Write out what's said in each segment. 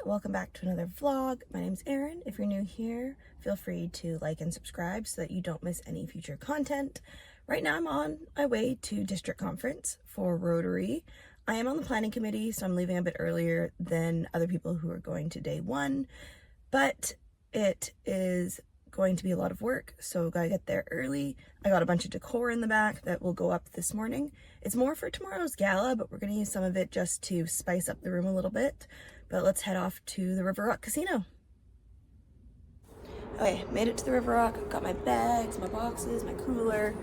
welcome back to another vlog. My name's Erin. If you're new here, feel free to like and subscribe so that you don't miss any future content. Right now I'm on my way to District Conference for Rotary. I am on the planning committee, so I'm leaving a bit earlier than other people who are going to day one, but it is going to be a lot of work, so gotta get there early. I got a bunch of decor in the back that will go up this morning. It's more for tomorrow's gala, but we're gonna use some of it just to spice up the room a little bit. But let's head off to the River Rock Casino. Okay, made it to the River Rock. Got my bags, my boxes, my cooler,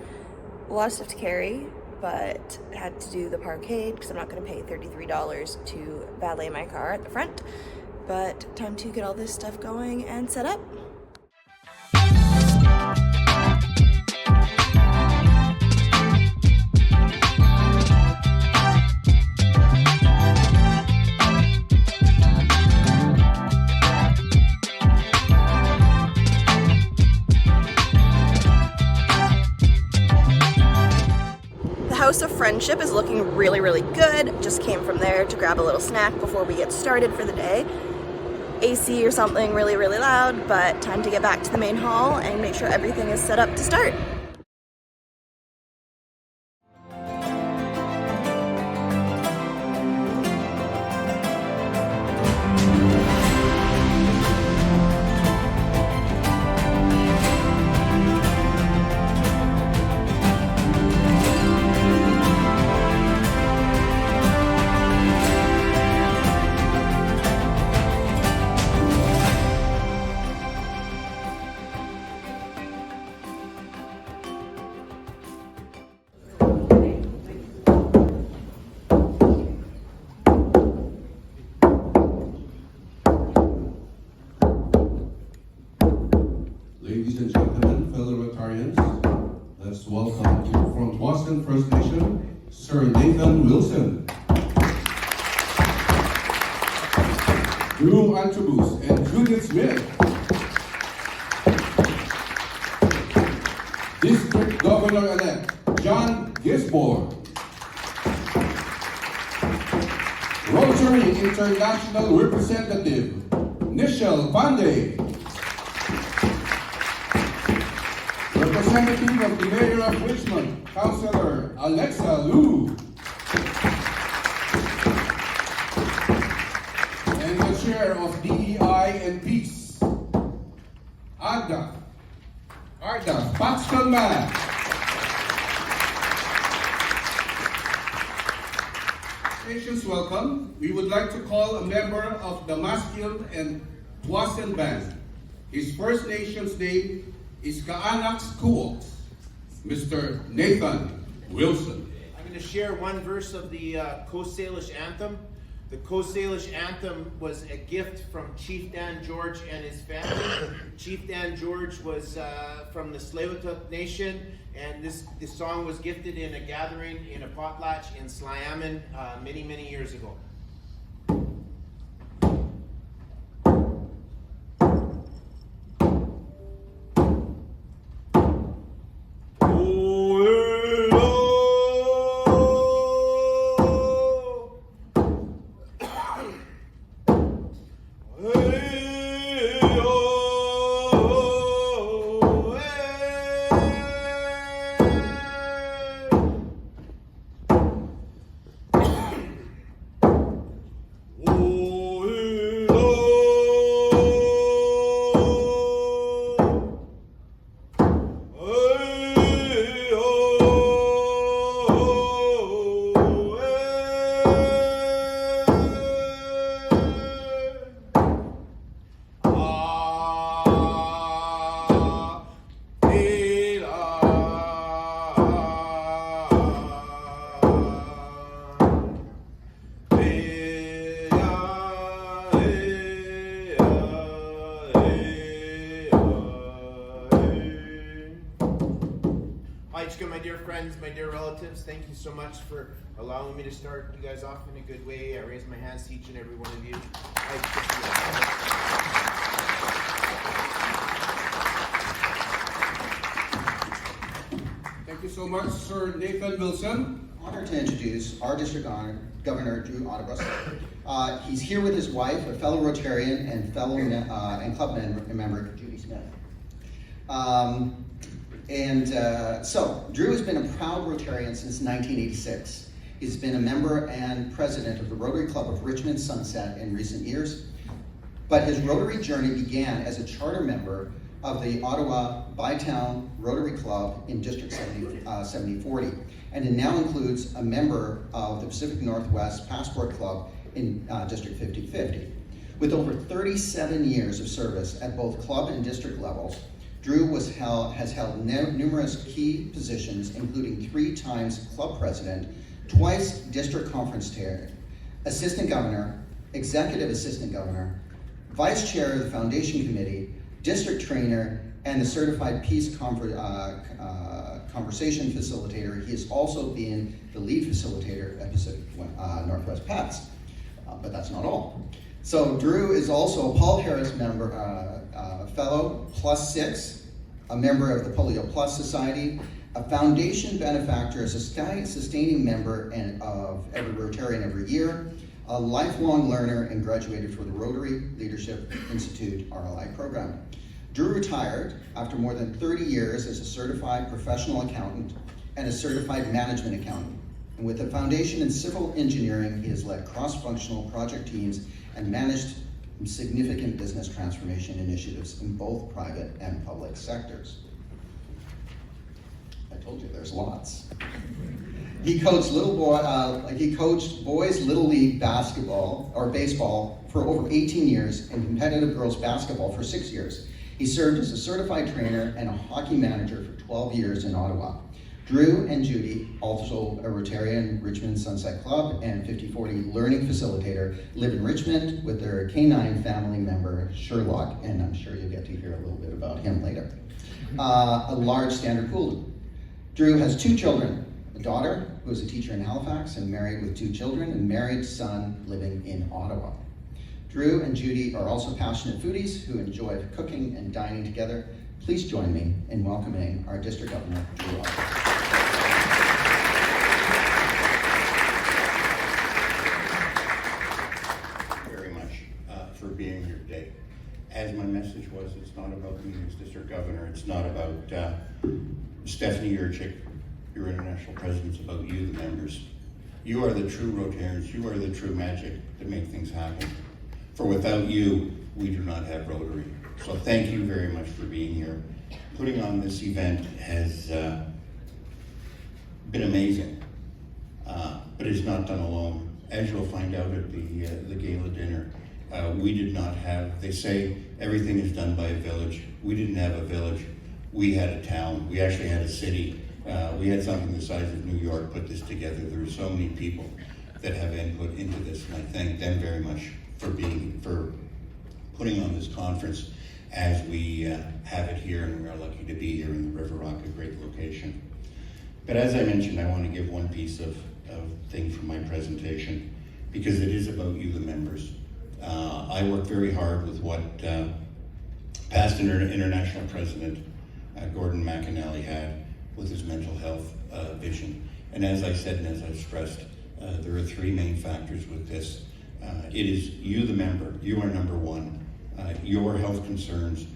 a lot of stuff to carry, but I had to do the parkade because I'm not gonna pay $33 to valet my car at the front. But time to get all this stuff going and set up. House of Friendship is looking really, really good. Just came from there to grab a little snack before we get started for the day. AC or something really, really loud, but time to get back to the main hall and make sure everything is set up to start. Ladies and gentlemen, fellow Rotarians, let's welcome to from Boston First Nation, Sir Nathan Wilson. Drew Antrobus and Judith Smith. District Governor-elect John Gisborne. Rotary International Representative Nichelle Pandey. Representative of the Mayor of Richmond, Councillor Alexa Liu. And the Chair of DEI and Peace, Arda Paxton Man. Nations welcome. We would like to call a member of the Masculine and Tuasen Band. His First Nations name is Kaanak Skuok, Mr. Nathan Wilson. I'm going to share one verse of the Coast Salish Anthem. The Coast Salish Anthem was a gift from Chief Dan George and his family. Chief Dan George was from the Tsleil-Waututh Nation, and this song was gifted in a gathering in a potlatch in Sliammon many, many years ago. My dear friends, my dear relatives, thank you so much for allowing me to start you guys off in a good way. I raise my hands to each and every one of you. Thank you so much, Sir Nathan Wilson. honored to introduce our district governor, Drew Otterbus. He's here with his wife, a fellow Rotarian and fellow club member, Judy Smith. So, Drew has been a proud Rotarian since 1986. He's been a member and president of the Rotary Club of Richmond Sunset in recent years, but his Rotary journey began as a charter member of the Ottawa Bytown Rotary Club in District 7040, and it now includes a member of the Pacific Northwest Passport Club in District 5050. With over 37 years of service at both club and district levels, Drew has held numerous key positions, including 3 times club president, twice district conference chair, assistant governor, executive assistant governor, vice chair of the foundation committee, district trainer, and the certified peace conversation facilitator. He has also been the lead facilitator at Pacific Northwest Pets, but that's not all. So Drew is also a Paul Harris member, fellow +6, a member of the Polio Plus Society, a foundation benefactor, a sustaining member of every Rotarian every year, a lifelong learner, and graduated from the Rotary Leadership Institute RLI program. Drew retired after more than 30 years as a certified professional accountant and a certified management accountant. And with a foundation in civil engineering, he has led cross-functional project teams and managed significant business transformation initiatives in both private and public sectors. I told you there's lots. He coached boys Little League basketball or baseball for over 18 years and competitive girls basketball for 6 years. He served as a certified trainer and a hockey manager for 12 years in Ottawa. Drew and Judy, also a Rotarian Richmond Sunset Club and 5040 learning facilitator, live in Richmond with their canine family member, Sherlock, and I'm sure you'll get to hear a little bit about him later. A large standard pool. Drew has 2 children, a daughter who is a teacher in Halifax and married with 2 children, and married son living in Ottawa. Drew and Judy are also passionate foodies who enjoy cooking and dining together. Please join me in welcoming our District Governor, Drew Otterbus. Very much for being here today. As my message was, it's not about me as District Governor. It's not about Stephanie Yurchik, your international president. It's about you, the members. You are the true Rotarians. You are the true magic that make things happen. For without you, we do not have Rotary. So thank you very much for being here. Putting on this event has been amazing, but it's not done alone. As you'll find out at the gala dinner, we did not have, they say everything is done by a village. We didn't have a village. We had a town. We actually had a city. We had something the size of New York put this together. There are so many people that have input into this, and I thank them very much for putting on this conference as we have it here, and we are lucky to be here in the River Rock, a great location. But as I mentioned, I want to give one piece of thing from my presentation, because it is about you, the members. I work very hard with what past international president Gordon McAnally had with his mental health vision. And as I said, and as I've stressed, there are 3 main factors with this. It is you, the member. You are number 1. Your health concerns,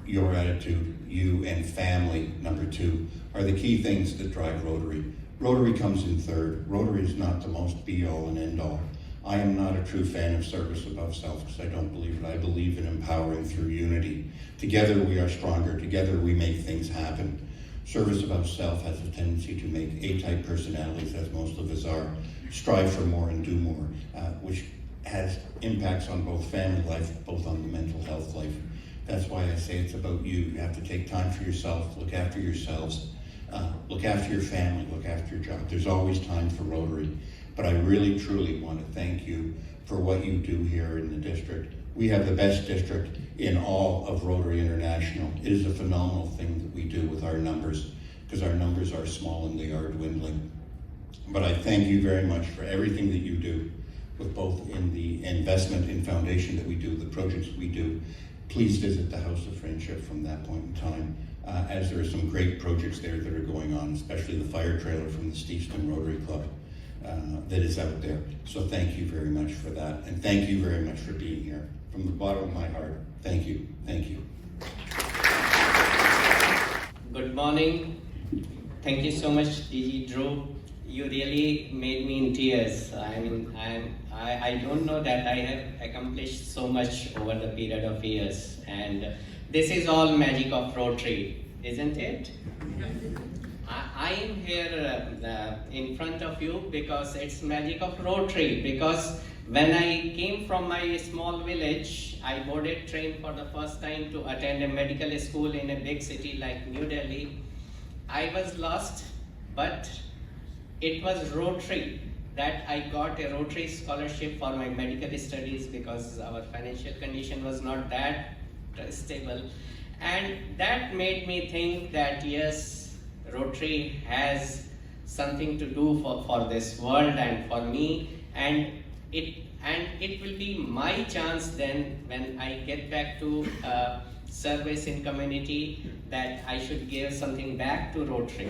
your attitude, you and family, number 2, are the key things that drive Rotary. Rotary comes in 3rd. Rotary is not the most be-all and end-all. I am not a true fan of service above self, because I don't believe it. I believe in empowering through unity. Together we are stronger. Together we make things happen. Service above self has a tendency to make A-type personalities, as most of us are, strive for more and do more, which has impacts on both family life, both on the mental health life. That's why I say it's about you. You have to take time for yourself, look after yourselves, look after your family, look after your job. There's always time for Rotary, but I really, truly want to thank you for what you do here in the district. We have the best district in all of Rotary International. It is a phenomenal thing that we do with our numbers, because our numbers are small and they are dwindling. But I thank you very much for everything that you do, with both in the investment in foundation that we do, the projects we do, please visit the House of Friendship from that point in time, as there are some great projects there that are going on, especially the fire trailer from the Steveston Rotary Club that is out there. So thank you very much for that, and thank you very much for being here. From the bottom of my heart, thank you, thank you. Good morning. Thank you so much, DG Drew. You really made me in tears. I mean, I don't know that I have accomplished so much over the period of years. And this is all magic of Rotary, isn't it? I am here in front of you because it's magic of Rotary. Because when I came from my small village, I boarded train for the first time to attend a medical school in a big city like New Delhi. I was lost, but it was Rotary that I got a Rotary scholarship for my medical studies because our financial condition was not that stable. And that made me think that yes, Rotary has something to do for this world and for me, and it will be my chance then when I get back to service in community that I should give something back to Rotary.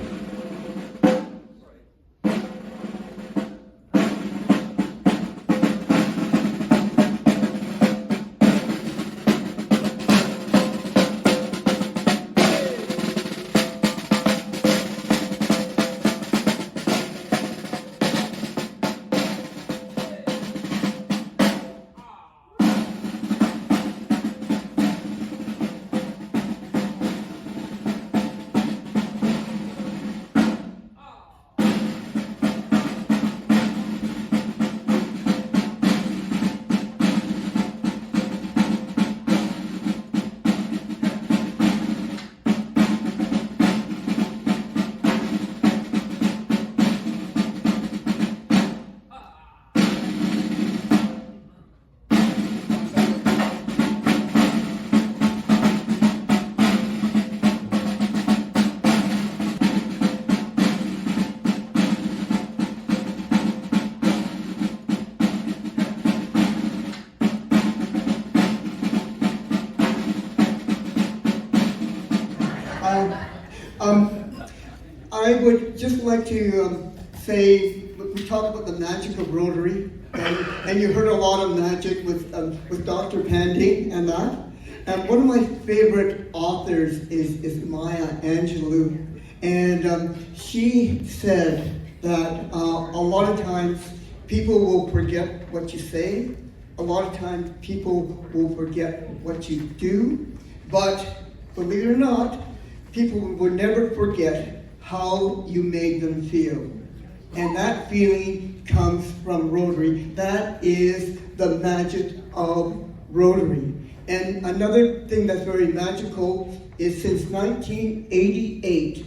I would just like to say, we talked about the magic of Rotary, and you heard a lot of magic with Dr. Pandey and that. And one of my favorite authors is Maya Angelou, and she said that a lot of times people will forget what you say, a lot of times people will forget what you do, but believe it or not, people will never forget how you made them feel. And that feeling comes from Rotary. That is the magic of Rotary. And another thing that's very magical is since 1988,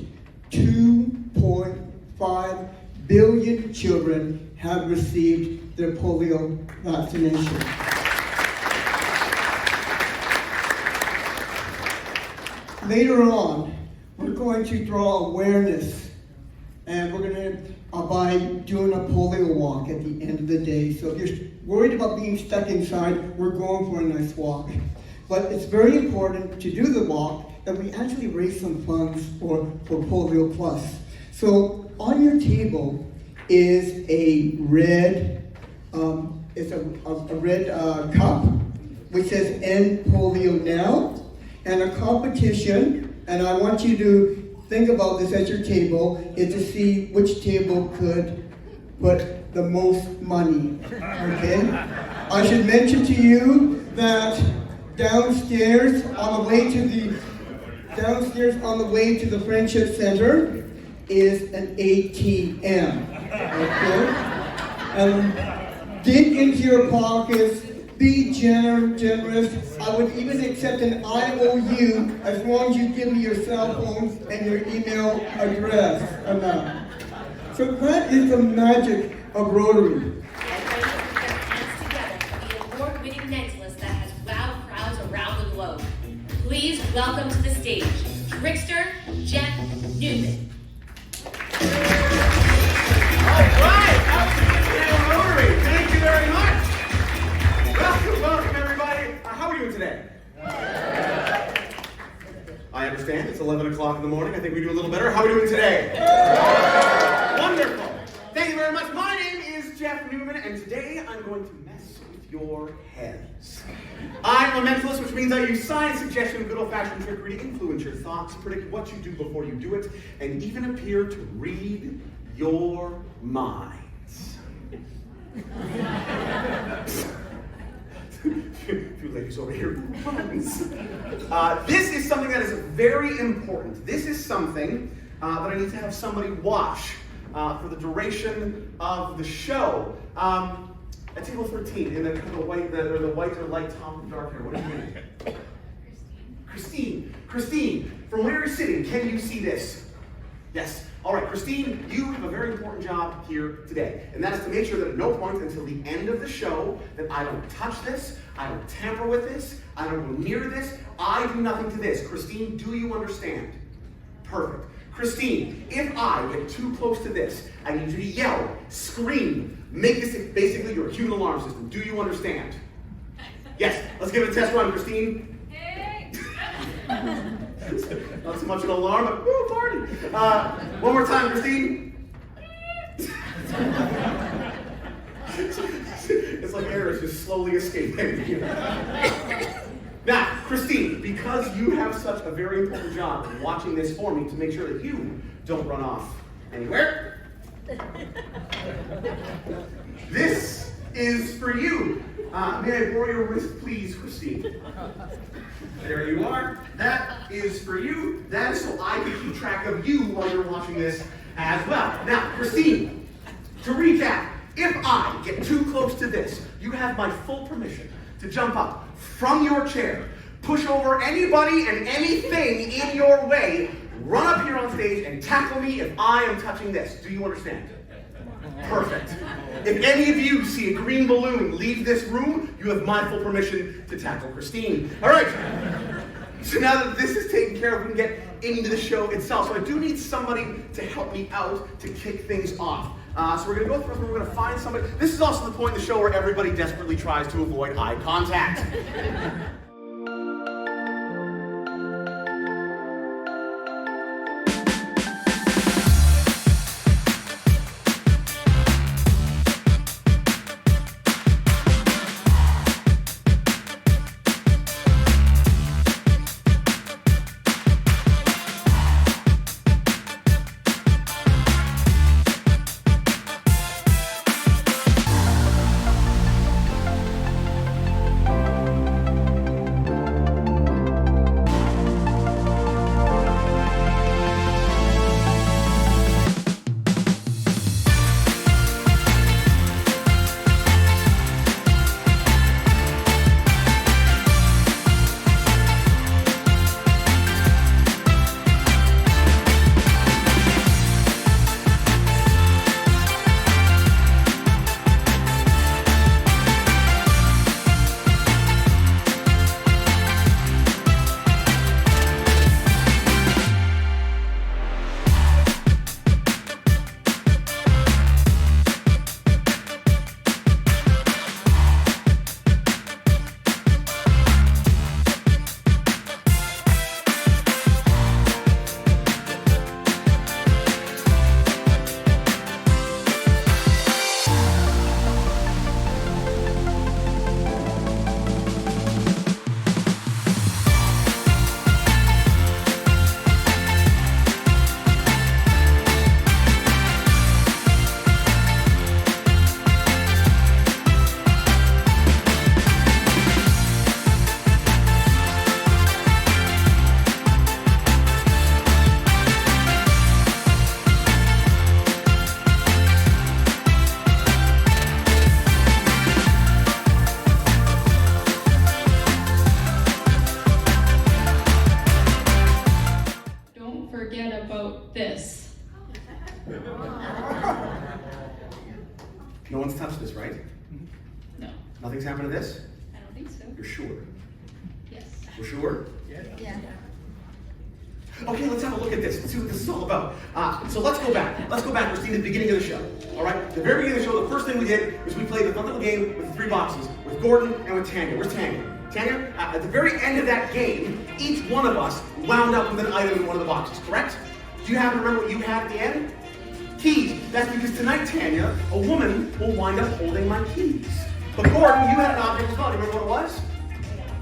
2.5 billion children have received their polio vaccination. Later on, we're going to draw awareness, and we're going to by doing a polio walk at the end of the day. So if you're worried about being stuck inside, we're going for a nice walk. But it's very important to do the walk that we actually raise some funds for Polio Plus. So on your table is a red, cup which says End Polio Now, and a competition, and I want you to think about this at your table, is to see which table could put the most money, okay? I should mention to you that downstairs on the way to the Friendship Center is an ATM, okay? And dig into your pockets, be generous. I would even accept an IOU as long as you give me your cell phone and your email address amount. So that is the magic of Rotary. The award-winning Mentalist that has wowed crowds around the globe. Please welcome to the stage, Trickster Jeff Newman. All right, outstanding Rotary. Thank you very much. Welcome, everybody. How are you today? o'clock in the morning. I think we do a little better. How are we doing today? Wonderful. Thank you very much. My name is Jeff Newman, and today I'm going to mess with your heads. I'm a mentalist, which means I use science, suggestion, good old-fashioned trickery to influence your thoughts, predict what you do before you do it, and even appear to read your minds. Few ladies over here. This is something that is very important. This is something that I need to have somebody watch for the duration of the show. At table 13, in the white or light top and dark hair. What is your name? Christine, from where you're sitting, can you see this? Yes. All right, Christine, you have a very important job here today, and that is to make sure that at no point until the end of the show that I don't touch this, I don't tamper with this, I don't go near this, I do nothing to this. Christine, do you understand? Perfect. Christine, if I get too close to this, I need you to yell, scream, make this basically your human alarm system. Do you understand? Yes. Let's give it a test run, Christine. Hey. Not so much an alarm, but woo, party. One more time, Christine. It's like air is just slowly escaping. Now, Christine, because you have such a very important job in watching this for me to make sure that you don't run off anywhere, this is for you. May I borrow your wrist, please, Christine? There you are. That is for you. That is so I can keep track of you while you're watching this as well. Now, Christine, to recap, if I get too close to this, you have my full permission to jump up from your chair, push over anybody and anything in your way, run up here on stage and tackle me if I am touching this. Do you understand? Perfect. If any of you see a green balloon leave this room, you have my full permission to tackle Christine. All right. So now that this is taken care of, we can get into the show itself. So I do need somebody to help me out to kick things off. So we're going to go through and we're going to find somebody. This is also the point in the show where everybody desperately tries to avoid eye contact. this. No one's touched this, right? No, Nothing's happened to this? I don't think so. You're sure? Yes. We're sure? Yeah. Okay, let's have a look at this. Let's see what this is all about. So let's go back. Let's go back. We're seeing the beginning of the show. All right? The very beginning of the show, the first thing we did was we played the fun little game with the 3 boxes, with Gordon and with Tanya. Where's Tanya? Tanya, at the very end of that game, each one of us wound up with an item in one of the boxes, correct? Do you happen to remember what you had at the end? Keys. That's because tonight, Tanya, a woman will wind up holding my keys. But Gordon, you had an object as well. Do you remember what it was?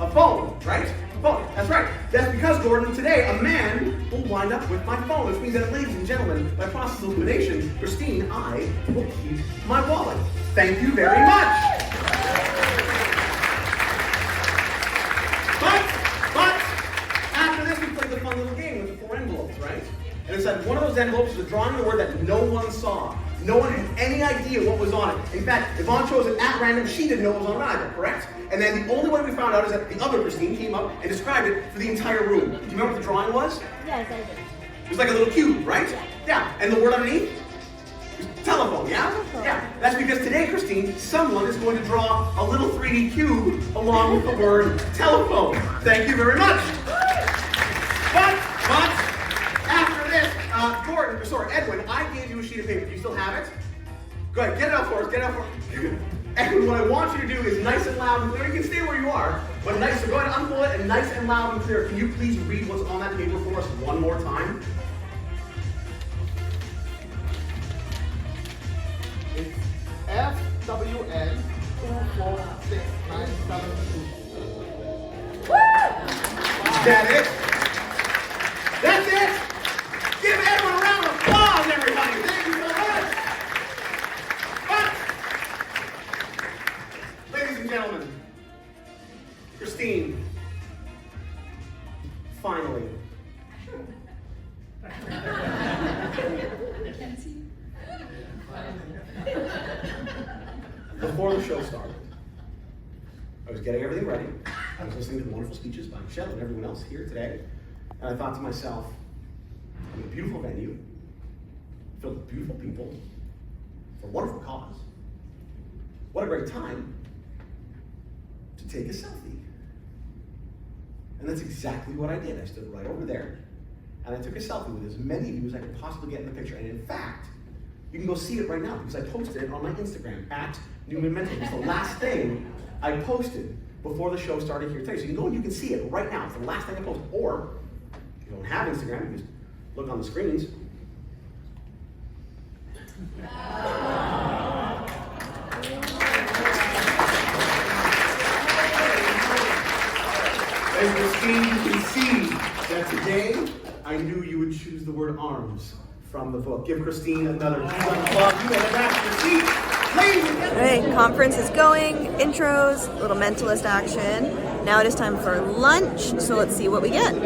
A phone, right? A phone. That's right. That's because, Gordon, today a man will wind up with my phone, which means that, ladies and gentlemen, by process of elimination, Christine, I will keep my wallet. Thank you very much. But after this, we played the fun little game with the 4 envelopes, right? And inside one of those envelopes was a drawing of a word that no one saw. No one had any idea what was on it. In fact, Yvonne chose it at random. She didn't know what was on it either, correct? And then the only way we found out is that the other Christine came up and described it for the entire room. Do you remember what the drawing was? Yes, I did. It was like a little cube, right? Yeah. And the word underneath? Telephone, yeah? Telephone. Yeah. That's because today, Christine, someone is going to draw a little 3D cube along with the word telephone. Thank you very much. But after this, Edwin, I gave you a sheet of paper. Do you still have it? Go ahead, get it out for us. Get it out for us. Edwin, what I want you to do is nice and loud and clear. You can stay where you are, but nice. So go ahead, unfold it, and nice and loud and clear. Can you please read what's on that paper for us one more time? It's FWN 246972. Is that it? That's it! Give Edwin a round of applause, everybody! Thank you so much! But, ladies and gentlemen, Christine, finally. I can't see. Before the show started, I was getting everything ready. I was listening to the wonderful speeches by Michelle and everyone else here today. And I thought to myself, I'm in a beautiful venue, filled with beautiful people, for a wonderful cause. What a great time to take a selfie. And that's exactly what I did. I stood right over there, and I took a selfie with as many of you as I could possibly get in the picture. And in fact, you can go see it right now because I posted it on my Instagram, @NewmanMental. It's the last thing I posted before the show started here today. So you can go and you can see it right now. It's the last thing I posted. Or, if you don't have Instagram, you just look on the screens. As Christine, you can see that today I knew you would choose the word arms from the book. Give Christine another applause. You may back to your seat. Ladies and gentlemen. Alright, conference is going, intros, little mentalist action. Now it is time for lunch, so let's see what we get. I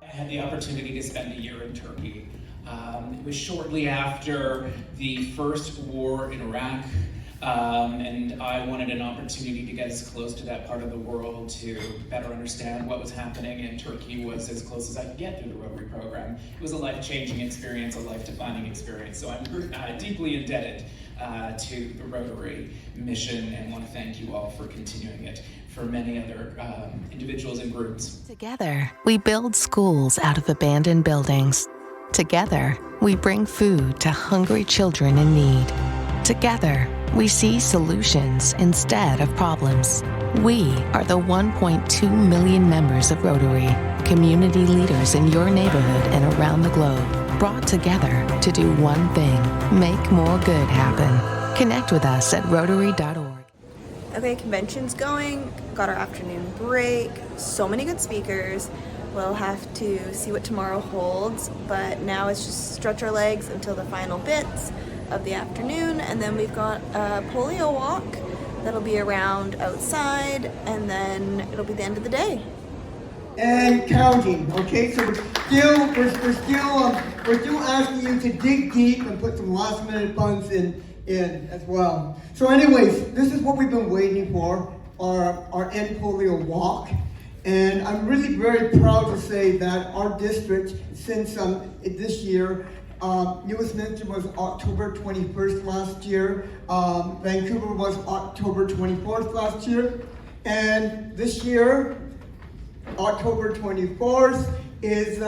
had the opportunity to spend a year in Turkey. It was shortly after the first war in Iraq. And I wanted an opportunity to get as close to that part of the world to better understand what was happening, and Turkey was as close as I could get through the Rotary program. It was a life-changing experience, a life-defining experience, so I'm deeply indebted to the Rotary mission and want to thank you all for continuing it for many other individuals and groups. Together, we build schools out of abandoned buildings. Together, we bring food to hungry children in need. Together, we see solutions instead of problems. We are the 1.2 million members of Rotary, community leaders in your neighborhood and around the globe, brought together to do one thing: make more good happen. Connect with us at Rotary.org. Okay, convention's going, got our afternoon break, so many good speakers. We'll have to see what tomorrow holds, but now it's just stretch our legs until the final bits of the afternoon, and then we've got a polio walk that'll be around outside, and then it'll be the end of the day. And counting, okay? So we're still asking you to dig deep and put some last minute funds in as well. So anyways, this is what we've been waiting for, our End Polio Walk. And I'm really very proud to say that our district, since this year, Westminster was October 21st last year, Vancouver was October 24th last year, and this year, October 24th is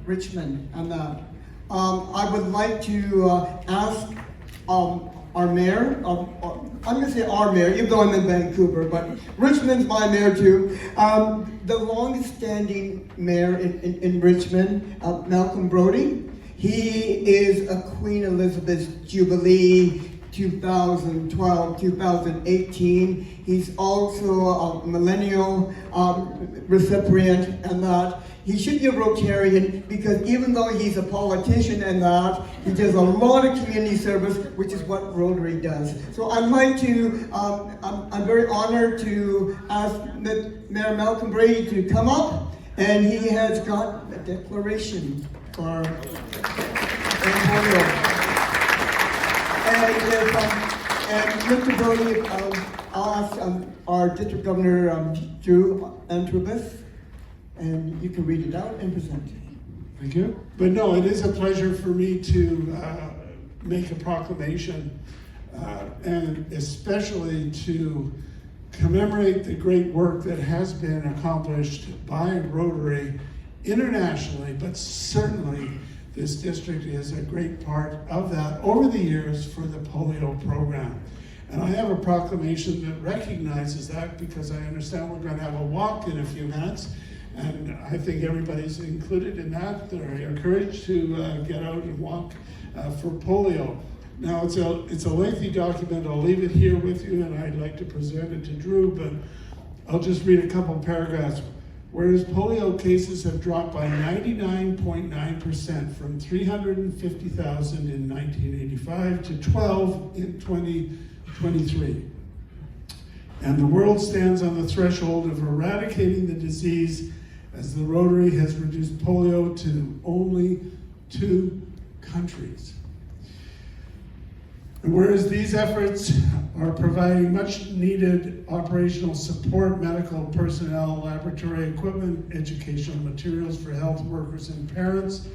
Richmond and that. I would like to ask our mayor, I'm going to say our mayor, even though I'm in Vancouver, but Richmond's my mayor too. The longest-standing mayor in Richmond, Malcolm Brody. He is a Queen Elizabeth Jubilee 2012, 2018. He's also a millennial recipient and that. He should be a Rotarian because even though he's a politician and that, he does a lot of community service, which is what Rotary does. So I'd like to, I'm very honored to ask Mayor Malcolm Brady to come up, and he has got a declaration for Ontario. And Mr. Brody, I'll ask our District Governor, Drew Antrobus, and you can read it out and present it. Thank you. But no, it is a pleasure for me to make a proclamation, and especially to commemorate the great work that has been accomplished by Rotary internationally, but certainly this district is a great part of that over the years for the polio program. And I have a proclamation that recognizes that because I understand we're going to have a walk in a few minutes. And I think everybody's included in that. They're encouraged to get out and walk for polio. Now, it's a lengthy document. I'll leave it here with you, and I'd like to present it to Drew, but I'll just read a couple paragraphs. Whereas polio cases have dropped by 99.9% from 350,000 in 1985 to 12 in 2023. And the world stands on the threshold of eradicating the disease as the Rotary has reduced polio to only 2 countries. And whereas these efforts are providing much needed operational support, medical personnel, laboratory equipment, educational materials for health workers and parents,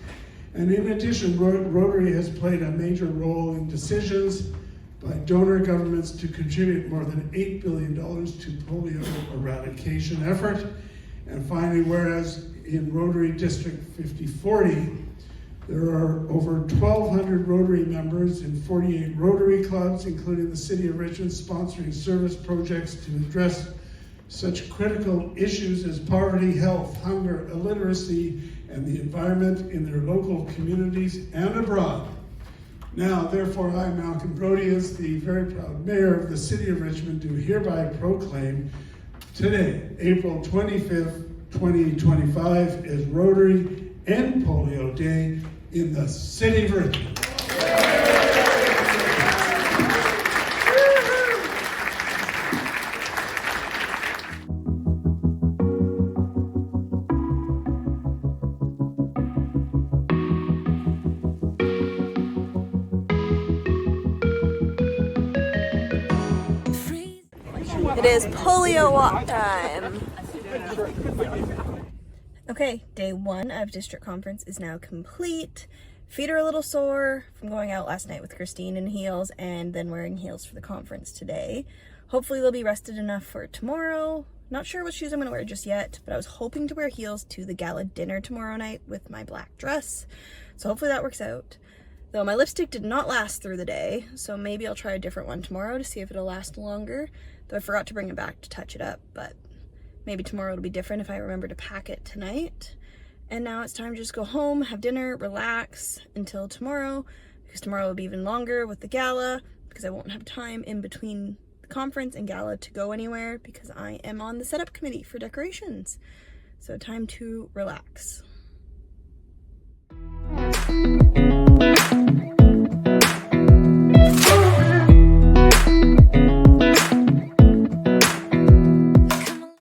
and in addition, Rotary has played a major role in decisions by donor governments to contribute more than $8 billion to polio eradication effort. And finally, whereas in Rotary District 5040, there are over 1,200 Rotary members in 48 Rotary clubs, including the City of Richmond, sponsoring service projects to address such critical issues as poverty, health, hunger, illiteracy, and the environment in their local communities and abroad. Now, therefore, I, Malcolm Brody, as the very proud mayor of the City of Richmond, do hereby proclaim today, April 25th, 2025, is Rotary End Polio Day in the City of Richmond. It is polio walk time. Okay, day 1 of district conference is now complete. Feet are a little sore from going out last night with Christine in heels and then wearing heels for the conference today. Hopefully they'll be rested enough for tomorrow. Not sure what shoes I'm gonna wear just yet, but I was hoping to wear heels to the gala dinner tomorrow night with my black dress. So hopefully that works out. Though my lipstick did not last through the day, so maybe I'll try a different one tomorrow to see if it'll last longer. Though I forgot to bring it back to touch it up, but maybe tomorrow it'll be different if I remember to pack it tonight. And now it's time to just go home, have dinner, relax until tomorrow, because tomorrow will be even longer with the gala, because I won't have time in between the conference and gala to go anywhere because I am on the setup committee for decorations. So time to relax.